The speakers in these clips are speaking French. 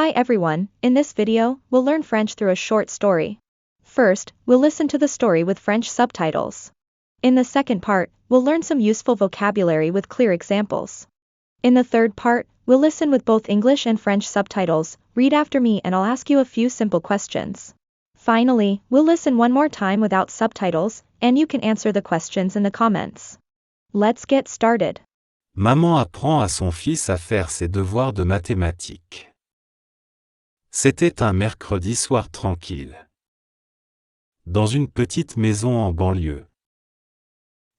Hi everyone, in this video, we'll learn French through a short story. First, we'll listen to the story with French subtitles. In the second part, we'll learn some useful vocabulary with clear examples. In the third part, we'll listen with both English and French subtitles, read after me and I'll ask you a few simple questions. Finally, we'll listen one more time without subtitles, and you can answer the questions in the comments. Let's get started. Maman apprend à son fils à faire ses devoirs de mathématiques. C'était un mercredi soir tranquille. Dans une petite maison en banlieue.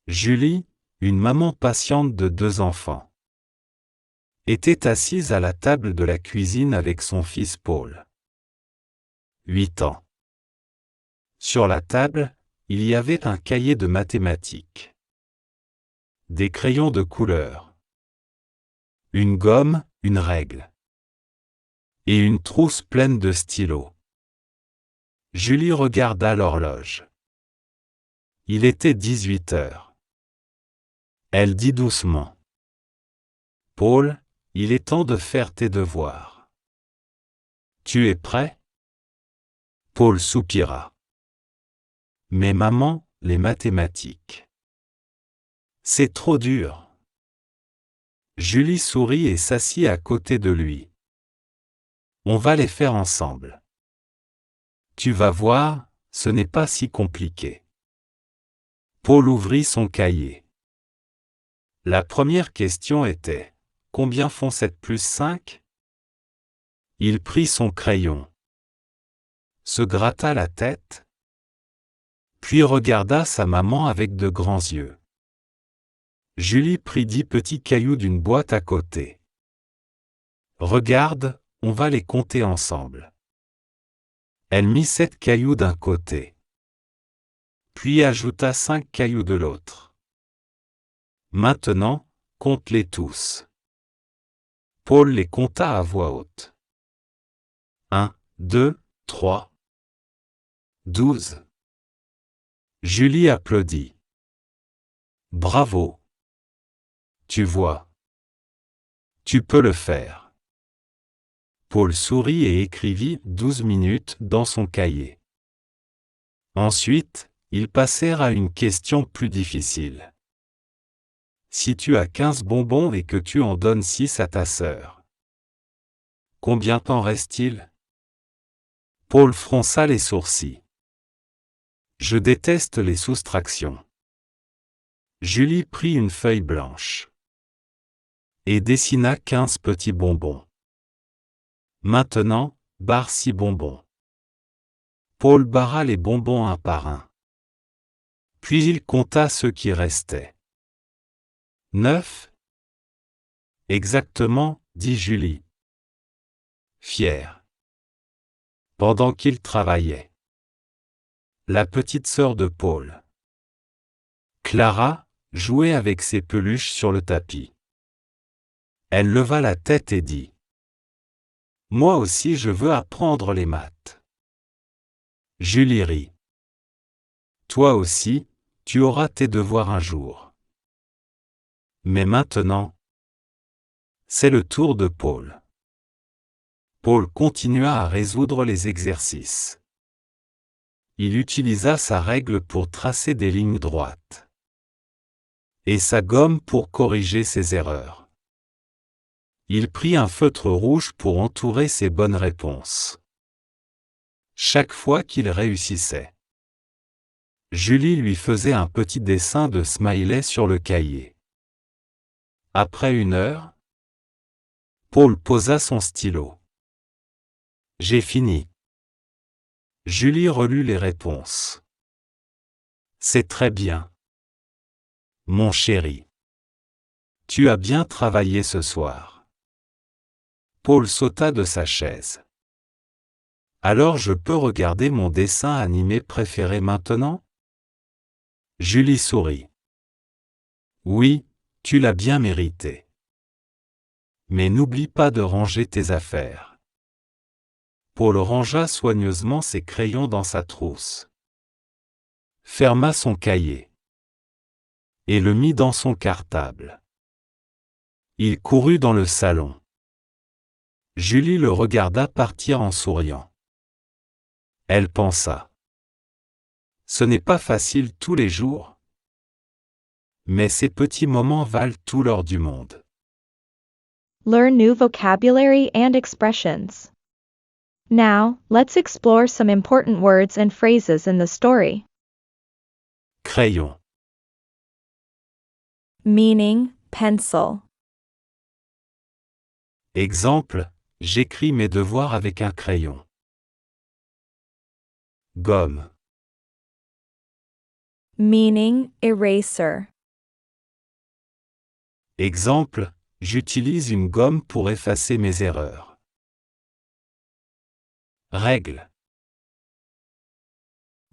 Julie, une maman patiente de 2 enfants, était assise à la table de la cuisine avec son fils Paul. 8 ans. Sur la table, il y avait un cahier de mathématiques. Des crayons de couleur. Une gomme, une règle. Et une trousse pleine de stylos. Julie regarda l'horloge. Il était 18 heures. Elle dit doucement. « Paul, il est temps de faire tes devoirs. Tu es prêt ?» Paul soupira. « Mais maman, les mathématiques. C'est trop dur. » Julie sourit et s'assit à côté de lui. On va les faire ensemble. Tu vas voir, ce n'est pas si compliqué. Paul ouvrit son cahier. La première question était « Combien font 7 plus 5 ?» Il prit son crayon. Se gratta la tête. Puis regarda sa maman avec de grands yeux. Julie prit 10 petits cailloux d'une boîte à côté. Regarde, on va les compter ensemble. Elle mit 7 cailloux d'un côté. Puis ajouta 5 cailloux de l'autre. Maintenant, compte-les tous. Paul les compta à voix haute. 1, 2, 3. 12. Julie applaudit. Bravo. Tu vois. Tu peux le faire. Paul sourit et écrivit 12 minutes dans son cahier. Ensuite, ils passèrent à une question plus difficile. Si tu as 15 bonbons et que tu en donnes 6 à ta sœur, combien t'en reste-t-il ? Paul fronça les sourcils. Je déteste les soustractions. Julie prit une feuille blanche et dessina 15 petits bonbons. Maintenant, barre 6 bonbons. Paul barra les bonbons un par un. Puis il compta ceux qui restaient. 9. Exactement, dit Julie. Fière. Pendant qu'il travaillait. La petite sœur de Paul, Clara, jouait avec ses peluches sur le tapis. Elle leva la tête et dit. Moi aussi je veux apprendre les maths. Julie rit. Toi aussi, tu auras tes devoirs un jour. Mais maintenant, c'est le tour de Paul. Paul continua à résoudre les exercices. Il utilisa sa règle pour tracer des lignes droites. Et sa gomme pour corriger ses erreurs. Il prit un feutre rouge pour entourer ses bonnes réponses. Chaque fois qu'il réussissait, Julie lui faisait un petit dessin de smiley sur le cahier. Après 1 heure, Paul posa son stylo. J'ai fini. Julie relut les réponses. C'est très bien. Mon chéri. Tu as bien travaillé ce soir. Paul sauta de sa chaise. Alors je peux regarder mon dessin animé préféré maintenant ? Julie sourit. Oui, tu l'as bien mérité. Mais n'oublie pas de ranger tes affaires. Paul rangea soigneusement ses crayons dans sa trousse. Ferma son cahier. Et le mit dans son cartable. Il courut dans le salon. Julie le regarda partir en souriant. Elle pensa. Ce n'est pas facile tous les jours. Mais ces petits moments valent tout l'or du monde. Learn new vocabulary and expressions. Now, let's explore some important words and phrases in the story. Crayon. Meaning, pencil. Exemple, j'écris mes devoirs avec un crayon. Gomme. Meaning, eraser. Exemple, j'utilise une gomme pour effacer mes erreurs. Règle.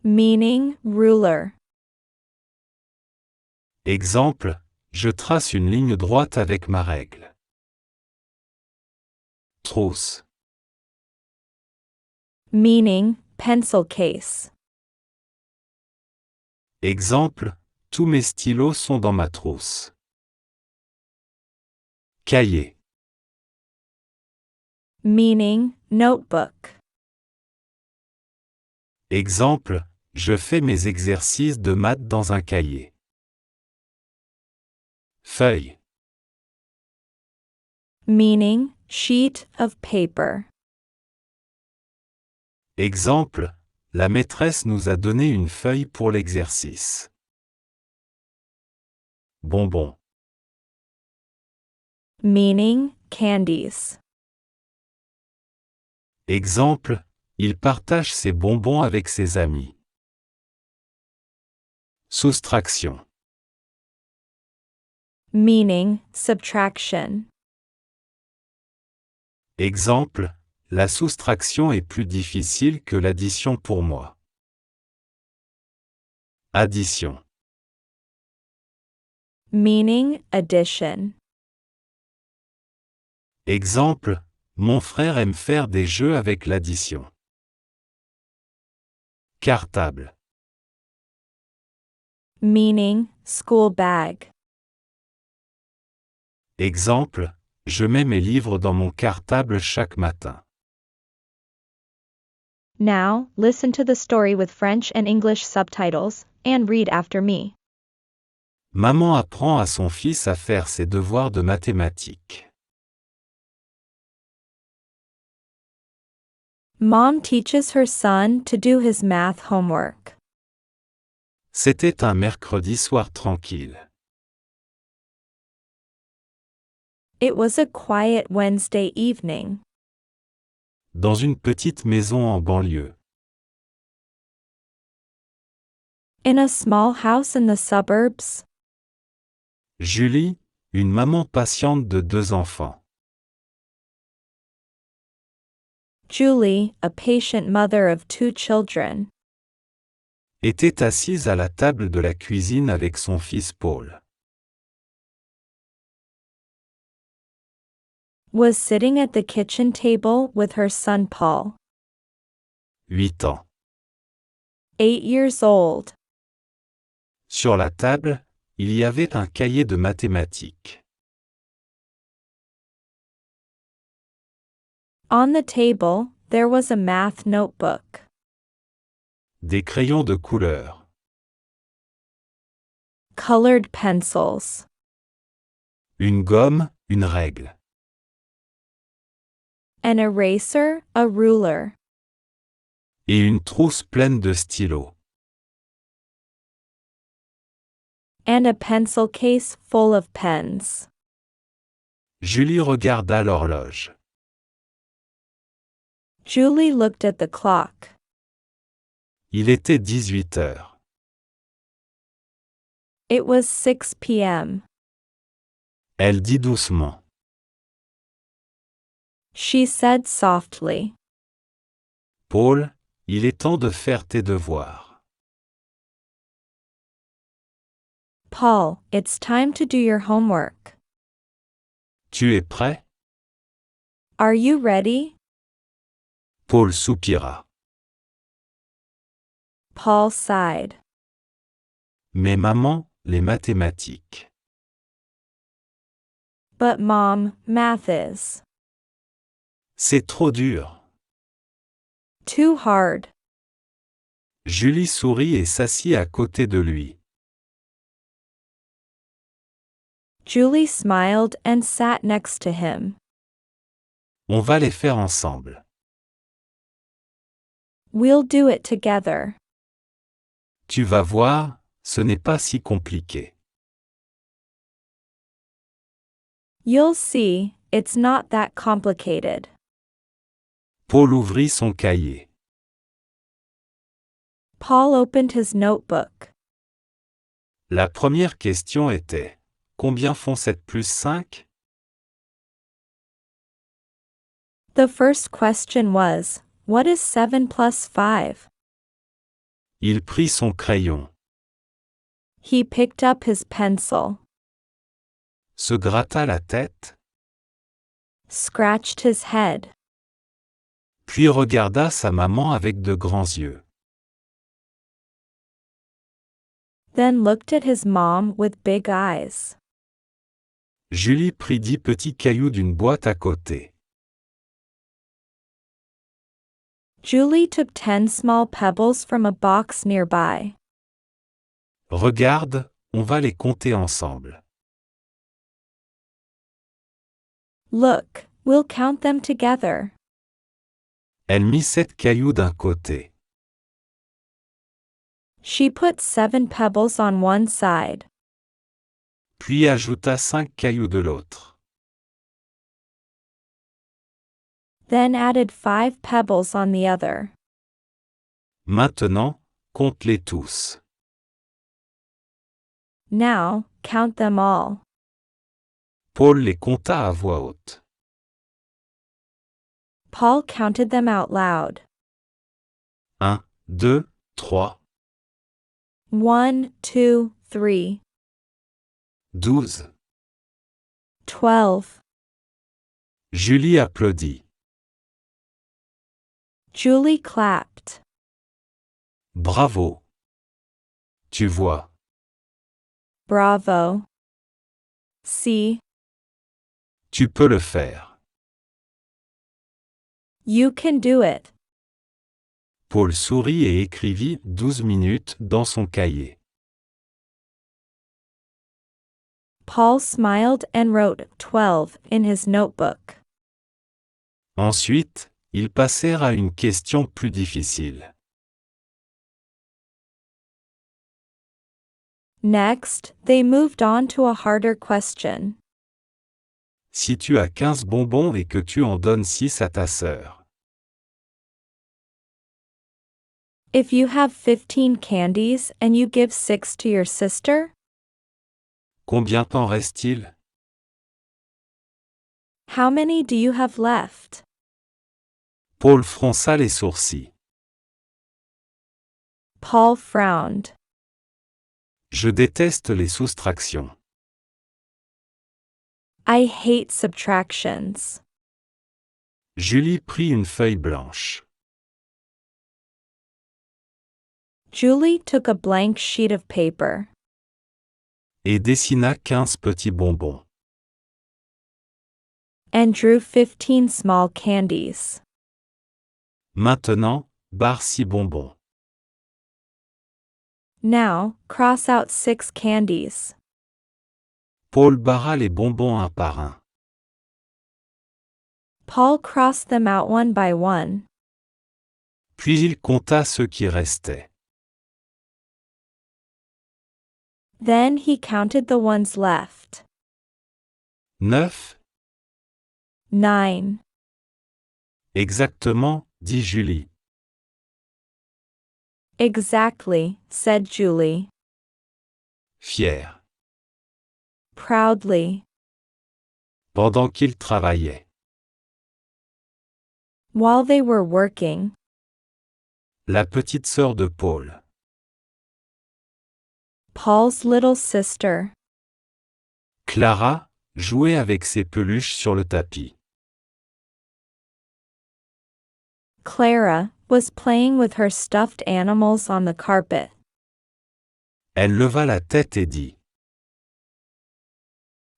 Meaning, ruler. Exemple, je trace une ligne droite avec ma règle. Trousse. Meaning, pencil case. Exemple, tous mes stylos sont dans ma trousse. Cahier. Meaning, notebook. Exemple, je fais mes exercices de maths dans un cahier. Feuille. Meaning, sheet of paper. Exemple, la maîtresse nous a donné une feuille pour l'exercice. Bonbon. Meaning, candies. Exemple, il partage ses bonbons avec ses amis. Soustraction. Meaning, subtraction. Exemple, la soustraction est plus difficile que l'addition pour moi. Addition. Meaning, addition. Exemple, mon frère aime faire des jeux avec l'addition. Cartable. Meaning, school bag. Exemple, je mets mes livres dans mon cartable chaque matin. Now, listen to the story with French and English subtitles, and read after me. Maman apprend à son fils à faire ses devoirs de mathématiques. Mom teaches her son to do his math homework. C'était un mercredi soir tranquille. It was a quiet Wednesday evening. Dans une petite maison en banlieue. In a small house in the suburbs. Julie, une maman patiente de 2 enfants. Julie, a patient mother of 2 children, Était assise à la table de la cuisine avec son fils Paul. was sitting at the kitchen table with her son Paul, 8 ans. 8 years old. Sur la table, il y avait un cahier de mathématiques. On the table, there was a math notebook, Des crayons de couleur. colored pencils, Une gomme, une règle. an eraser, a ruler, Et une trousse pleine de stylos. and a pencil case full of pens. Julie regarda l'horloge. Julie looked at the clock. Il était 18 heures. It was 6 p.m. Elle dit doucement. She said softly, Paul, il est temps de faire tes devoirs. Paul, it's time to do your homework. Tu es prêt? Are you ready? Paul soupira. Paul sighed. Mais maman, les mathématiques. But Mom, math is. C'est trop dur. Too hard. Julie sourit et s'assit à côté de lui. Julie smiled and sat next to him. On va les faire ensemble. We'll do it together. Tu vas voir, ce n'est pas si compliqué. You'll see, it's not that complicated. Paul ouvrit son cahier. Paul opened his notebook. La première question était: combien font 7 plus 5? The first question was, what is 7 plus 5? Il prit son crayon, He picked up his pencil, se gratta la tête, scratched his head, puis regarda sa maman avec de grands yeux. then looked at his mom with big eyes. Julie prit 10 petits cailloux d'une boîte à côté. Julie took 10 small pebbles from a box nearby. Regarde, on va les compter ensemble. Look, we'll count them together. Elle mit 7 cailloux d'un côté. She put 7 pebbles on one side, Puis ajouta 5 cailloux de l'autre. then added 5 pebbles on the other. Maintenant, compte-les tous. Now, count them all. Paul les compta à voix haute. Paul counted them out loud. 1, 2, 3, 1, 2, 3, 12. 12. Julie applaudit. Julie clapped. Bravo. Tu vois. Bravo. See, Tu peux le faire. you can do it. Paul sourit et écrivit 12 minutes dans son cahier. Paul smiled and wrote 12 in his notebook. Ensuite, ils passèrent à une question plus difficile. Next, they moved on to a harder question. Si tu as 15 bonbons et que tu en donnes 6 à ta sœur, If you have 15 candies and you give 6 to your sister, combien t'en reste-t-il? how many do you have left? Paul fronça les sourcils. Paul frowned. Je déteste les soustractions. I hate subtractions. Julie prit une feuille blanche. Julie took a blank sheet of paper Et dessina 15 petits bonbons. and drew 15 small candies. Maintenant, barre 6 bonbons. Now, cross out 6 candies. Paul barra les bonbons un par un. Paul crossed them out one by one. Puis il compta ceux qui restaient. Then he counted the ones left. 9, 9. exactement, dit Julie. Exactly, said Julie. Fière. Proudly. Pendant qu'il travaillait. While they were working, La petite sœur de Paul. Paul's little sister, Clara, jouait avec ses peluches sur le tapis. Clara, was playing with her stuffed animals on the carpet. Elle leva la tête et dit: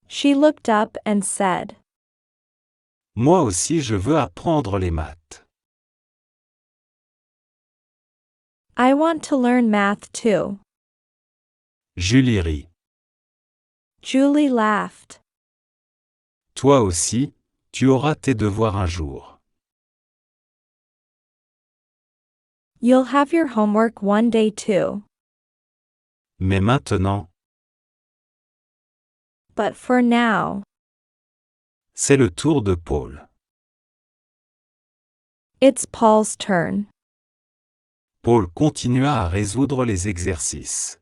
She looked up and said, Moi aussi je veux apprendre les maths. I want to learn math too. Julie rit. Julie laughed. Toi aussi, tu auras tes devoirs un jour. You'll have your homework one day too. Mais maintenant, But for now, c'est le tour de Paul. it's Paul's turn. Paul continua à résoudre les exercices.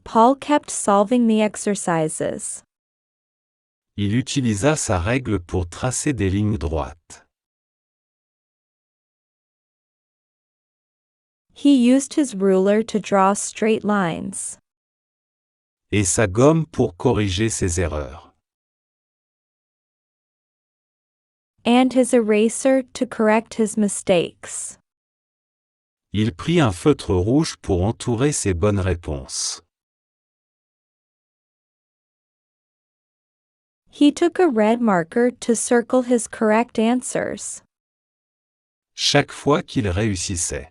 Paul kept solving the exercises. Il utilisa sa règle pour tracer des lignes droites. He used his ruler to draw straight lines. Et sa gomme pour corriger ses erreurs. And his eraser to correct his mistakes. Il prit un feutre rouge pour entourer ses bonnes réponses. He took a red marker to circle his correct answers. Chaque fois qu'il réussissait.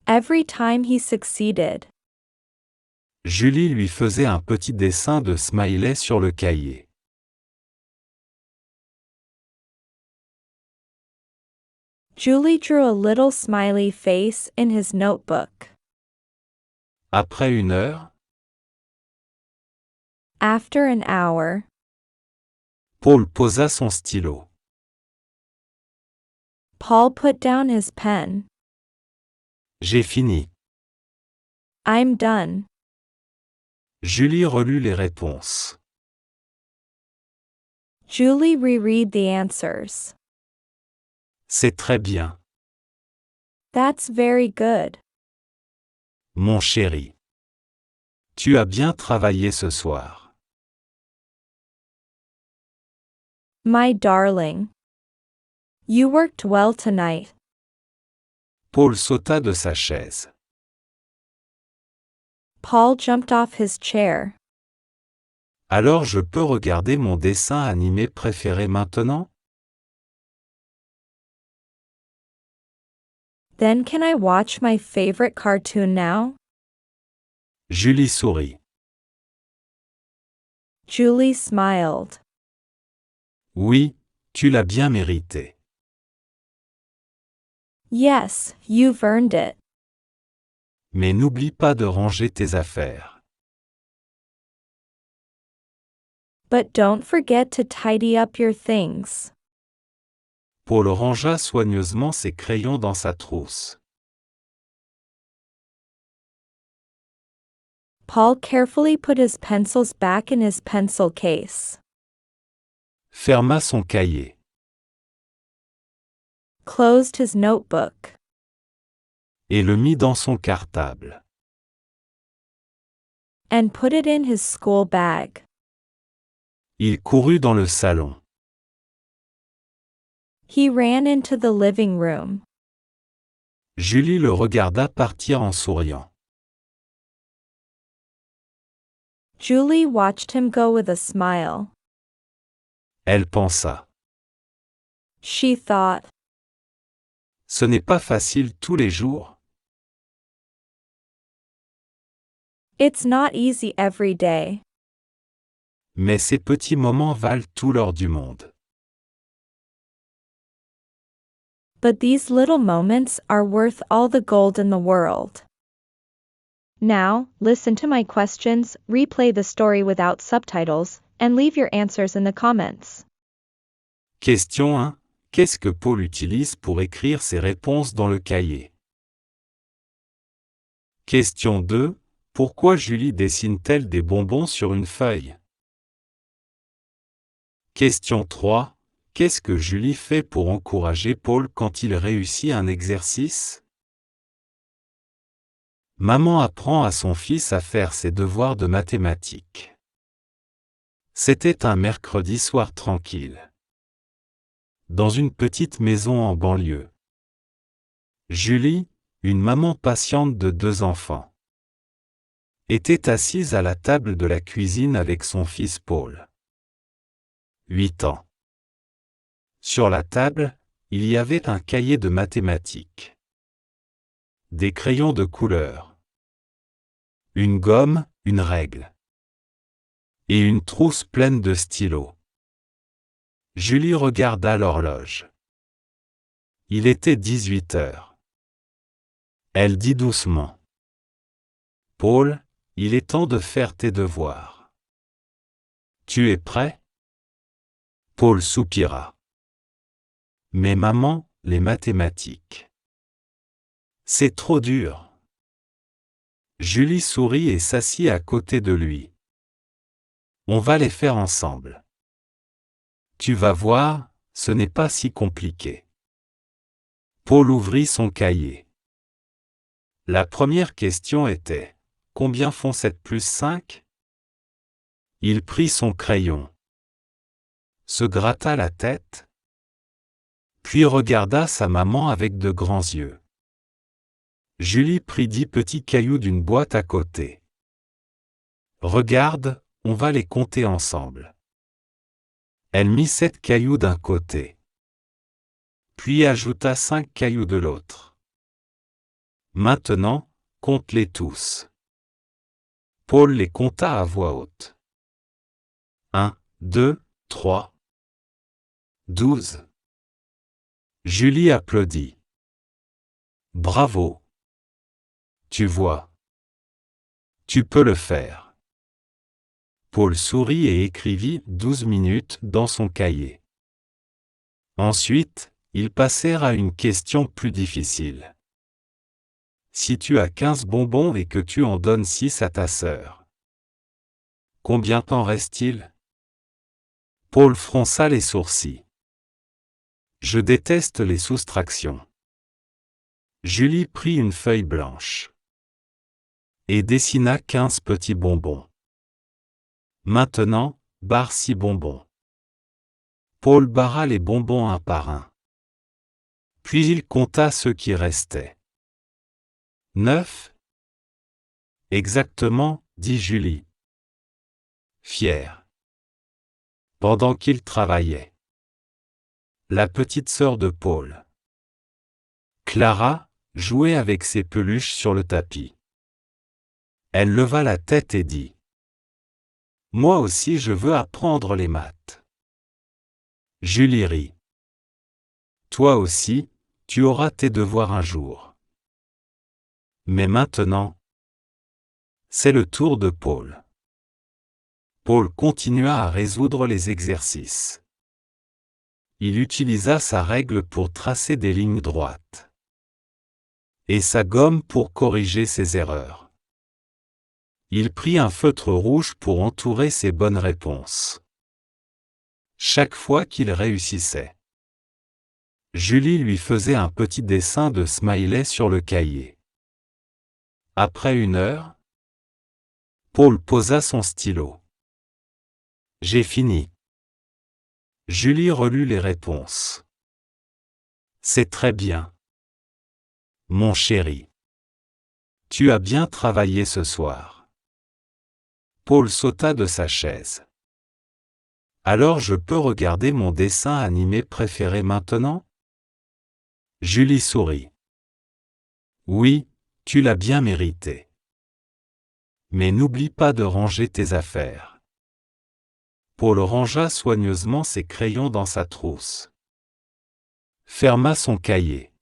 Every time he succeeded. Julie lui faisait un petit dessin de smiley sur le cahier. Julie drew a little smiley face in his notebook. Après 1 heure, After an hour, Paul posa son stylo. Paul put down his pen. J'ai fini. I'm done. Julie relut les réponses. Julie reread the answers. C'est très bien, That's very good. mon chéri. Tu as bien travaillé ce soir. My darling. You worked well tonight. Paul sauta de sa chaise. Paul jumped off his chair. Alors je peux regarder mon dessin animé préféré maintenant? Then can I watch my favorite cartoon now? Julie sourit. Julie smiled. Oui, tu l'as bien mérité. Yes, you've earned it. Mais n'oublie pas de ranger tes affaires. But don't forget to tidy up your things. Paul rangea soigneusement ses crayons dans sa trousse. Paul carefully put his pencils back in his pencil case. Ferma son cahier. Closed his notebook. Et le mit dans son cartable. And put it in his school bag. Il courut dans le salon. He ran into the living room. Julie le regarda partir en souriant. Julie watched him go with a smile. Elle pensa. She thought, Ce n'est pas facile tous les jours. it's not easy every day. Mais ces petits moments valent tout l'or du monde. But these little moments are worth all the gold in the world. Now, listen to my questions, replay the story without subtitles, and leave your answers in the comments. Question 1. Qu'est-ce que Paul utilise pour écrire ses réponses dans le cahier? Question 2. Pourquoi Julie dessine-t-elle des bonbons sur une feuille? Question 3. Qu'est-ce que Julie fait pour encourager Paul quand il réussit un exercice? Maman apprend à son fils à faire ses devoirs de mathématiques. C'était un mercredi soir tranquille. Dans une petite maison en banlieue. Julie, une maman patiente de 2 enfants. était assise à la table de la cuisine avec son fils Paul. 8 ans. Sur la table, il y avait un cahier de mathématiques, des crayons de couleur, une gomme, une règle, et une trousse pleine de stylos. Julie regarda l'horloge. Il était 18 heures. Elle dit doucement: « Paul, il est temps de faire tes devoirs. Tu es prêt ?» Paul soupira. « Mais maman, les mathématiques. C'est trop dur. » Julie sourit et s'assit à côté de lui. « On va les faire ensemble. Tu vas voir, ce n'est pas si compliqué. » Paul ouvrit son cahier. La première question était: combien font 7 plus 5? Il prit son crayon, se gratta la tête, puis regarda sa maman avec de grands yeux. Julie prit 10 petits cailloux d'une boîte à côté. « Regarde, on va les compter ensemble. » Elle mit 7 cailloux d'un côté, puis ajouta 5 cailloux de l'autre. « Maintenant, compte-les tous. » Paul les compta à voix haute. 1, 2, 3, 12. Julie applaudit. Bravo. Tu vois. Tu peux le faire. Paul sourit et écrivit 12 minutes dans son cahier. Ensuite, ils passèrent à une question plus difficile. Si tu as 15 bonbons et que tu en donnes 6 à ta sœur, combien t'en reste-t-il? Paul fronça les sourcils. Je déteste les soustractions. Julie prit une feuille blanche et dessina 15 petits bonbons. Maintenant, barre 6 bonbons. Paul barra les bonbons un par un. Puis il compta ceux qui restaient. 9. Exactement, dit Julie, fière. Pendant qu'il travaillait. La petite sœur de Paul, Clara, jouait avec ses peluches sur le tapis. Elle leva la tête et dit: « Moi aussi je veux apprendre les maths. » Julie rit. « Toi aussi, tu auras tes devoirs un jour. » Mais maintenant, c'est le tour de Paul. Paul continua à résoudre les exercices. Il utilisa sa règle pour tracer des lignes droites et sa gomme pour corriger ses erreurs. Il prit un feutre rouge pour entourer ses bonnes réponses. Chaque fois qu'il réussissait, Julie lui faisait un petit dessin de smiley sur le cahier. Après 1 heure, Paul posa son stylo. « J'ai fini. » Julie relut les réponses. « C'est très bien. Mon chéri. Tu as bien travaillé ce soir. » Paul sauta de sa chaise. « Alors je peux regarder mon dessin animé préféré maintenant? » Julie sourit. « Oui, tu l'as bien mérité. Mais n'oublie pas de ranger tes affaires. » Paul rangea soigneusement ses crayons dans sa trousse, ferma son cahier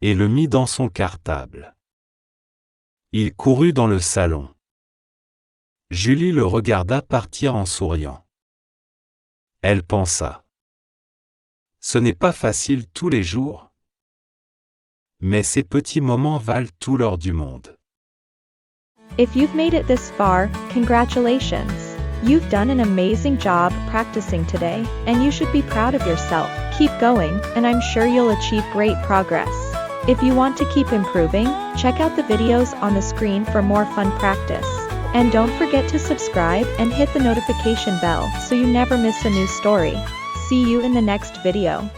et le mit dans son cartable. Il courut dans le salon. Julie le regarda partir en souriant. Elle pensa: « Ce n'est pas facile tous les jours, mais ces petits moments valent tout l'or du monde. » If you've made it this far, congratulations! You've done an amazing job practicing today, and you should be proud of yourself. Keep going, and I'm sure you'll achieve great progress. If you want to keep improving, check out the videos on the screen for more fun practice. And don't forget to subscribe and hit the notification bell so you never miss a new story. See you in the next video.